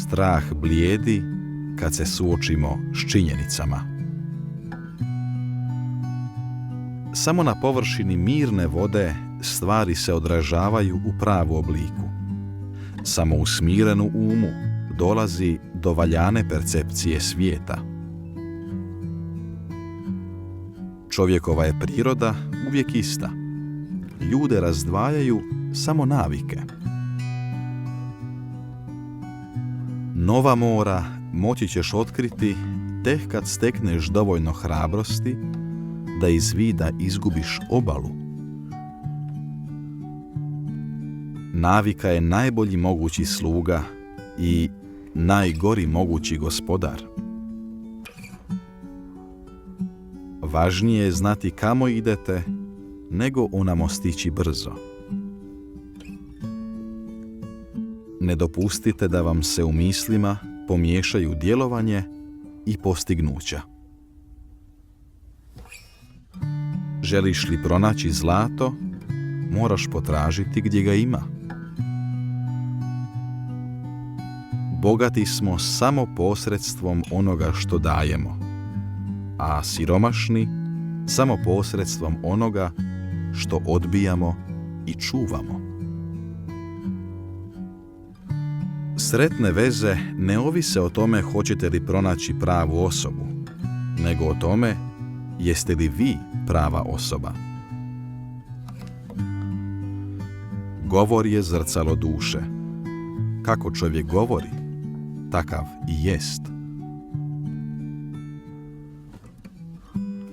strah blijedi kad se suočimo s činjenicama. Samo na površini mirne vode stvari se odražavaju u pravu obliku. Samo u smirenu umu dolazi do valjane percepcije svijeta. Čovjekova je priroda uvijek ista. Ljude razdvajaju samo navike. Nova mora moći ćeš otkriti tek kad stekneš dovoljno hrabrosti da iz vida izgubiš obalu. Navika je najbolji mogući sluga i najgori mogući gospodar. Važnije je znati kamo idete nego onamo stići brzo. Ne dopustite da vam se u mislima pomiješaju djelovanje i postignuća. Želiš li pronaći zlato, moraš potražiti gdje ga ima. Bogati smo samo posredstvom onoga što dajemo, a siromašni samo posredstvom onoga što odbijamo i čuvamo. Sretne veze ne ovise o tome hoćete li pronaći pravu osobu, nego o tome jeste li vi prava osoba. Govor je zrcalo duše. Kako čovjek govori, takav i jest.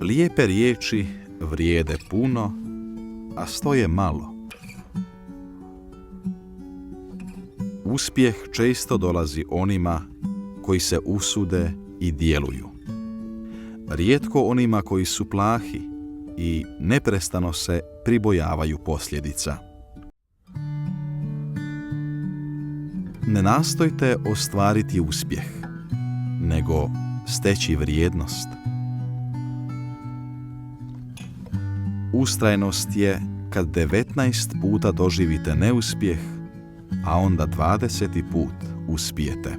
Lijepe riječi vrijede puno, a stoje malo. Uspjeh često dolazi onima koji se usude i djeluju. Rijetko onima koji su plahi i neprestano se pribojavaju posljedica. Ne nastojte ostvariti uspjeh, nego steći vrijednost. Ustrajnost je kad 19 puta doživite neuspjeh, a onda 20. put uspijete.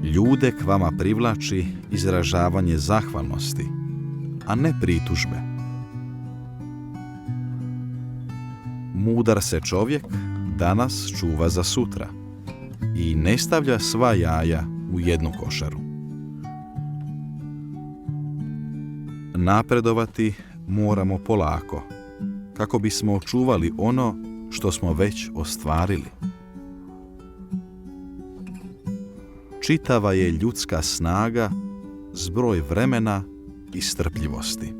Ljude k vama privlači izražavanje zahvalnosti, a ne pritužbe. Mudar se čovjek danas čuva za sutra i ne stavlja sva jaja u jednu košaru. Napredovati moramo polako, kako bismo očuvali ono što smo već ostvarili. Čitava je ljudska snaga zbroj vremena i strpljivosti.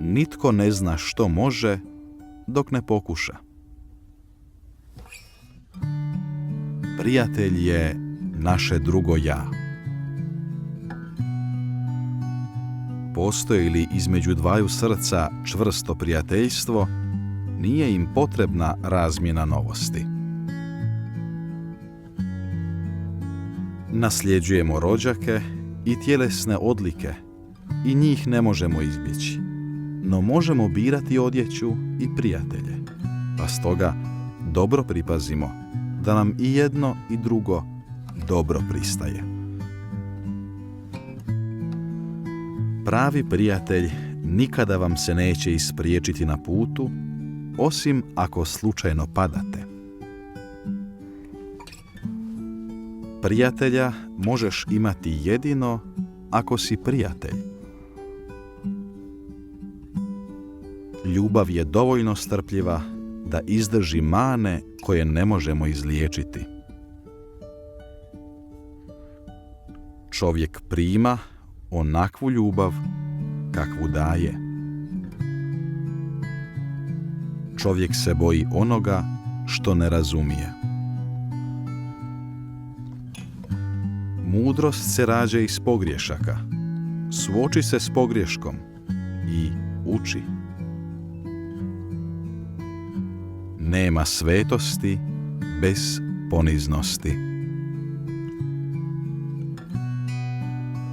Nitko ne zna što može dok ne pokuša. Prijatelj je naše drugo ja. Postoji li između dvaju srca čvrsto prijateljstvo, nije im potrebna razmjena novosti. Nasljeđujemo rođake i tjelesne odlike i njih ne možemo izbjeći, no možemo birati odjeću i prijatelje, pa stoga dobro pripazimo da nam i jedno i drugo dobro pristaje. Pravi prijatelj nikada vam se neće ispriječiti na putu, osim ako slučajno padate. Prijatelja možeš imati jedino ako si prijatelj. Ljubav je dovoljno strpljiva da izdrži mane koje ne možemo izliječiti. Čovjek prima onakvu ljubav kakvu daje. Čovjek se boji onoga što ne razumije. Mudrost se rađa iz pogriješaka. Suoči se s pogrješkom i uči. Nema svetosti bez poniznosti.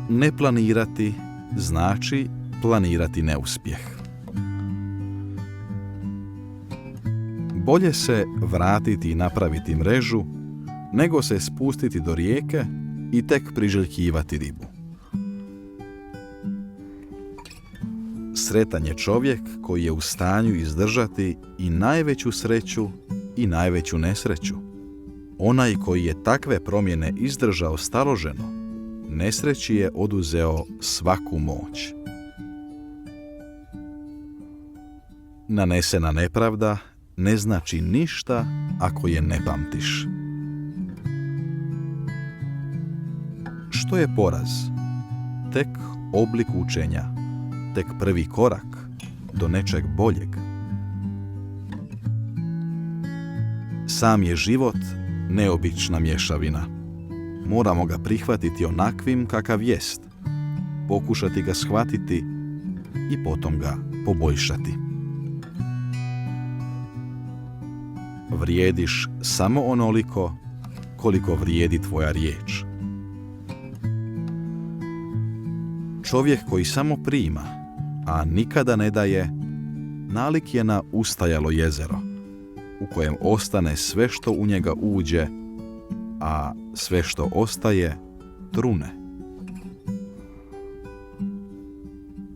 Ne planirati znači planirati neuspjeh. Bolje se vratiti i napraviti mrežu, nego se spustiti do rijeke i tek priželjkivati ribu. Sretan je čovjek koji je u stanju izdržati i najveću sreću i najveću nesreću. Onaj koji je takve promjene izdržao staloženo, nesreći je oduzeo svaku moć. Nanesena nepravda ne znači ništa ako je ne pamtiš. Što je poraz? Tek oblik učenja, tek prvi korak do nečeg boljeg. Sam je život neobična mješavina. Moramo ga prihvatiti onakvim kakav jest, pokušati ga shvatiti i potom ga poboljšati. Vrijediš samo onoliko koliko vrijedi tvoja riječ. Čovjek koji samo prima, a nikada ne daje, nalik je na ustajalo jezero, u kojem ostane sve što u njega uđe, a sve što ostaje trune.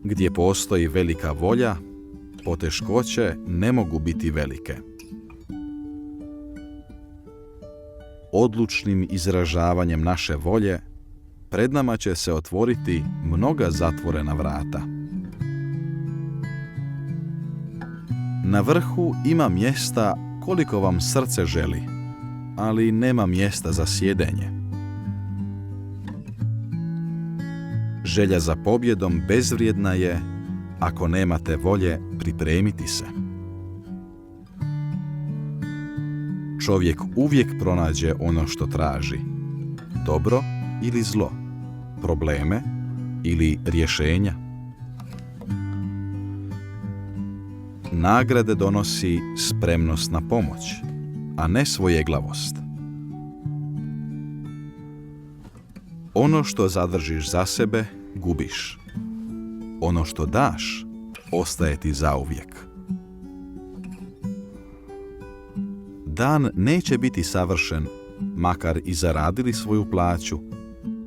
Gdje postoji velika volja, poteškoće ne mogu biti velike. Odlučnim izražavanjem naše volje pred nama će se otvoriti mnoga zatvorena vrata. Na vrhu ima mjesta koliko vam srce želi, ali nema mjesta za sjedenje. Želja za pobjedom bezvrijedna je ako nemate volje pripremiti se. Čovjek uvijek pronađe ono što traži, dobro ili zlo, probleme ili rješenja. Nagrade donosi spremnost na pomoć, a ne svojeglavost. Ono što zadržiš za sebe, gubiš. Ono što daš, ostaje ti zauvijek. Dan neće biti savršen, makar i zaradili svoju plaću,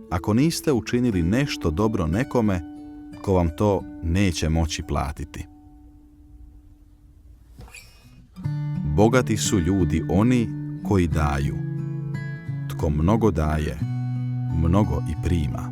ako niste učinili nešto dobro nekome ko vam to neće moći platiti. Bogati su ljudi oni koji daju. Tko mnogo daje, mnogo i prima.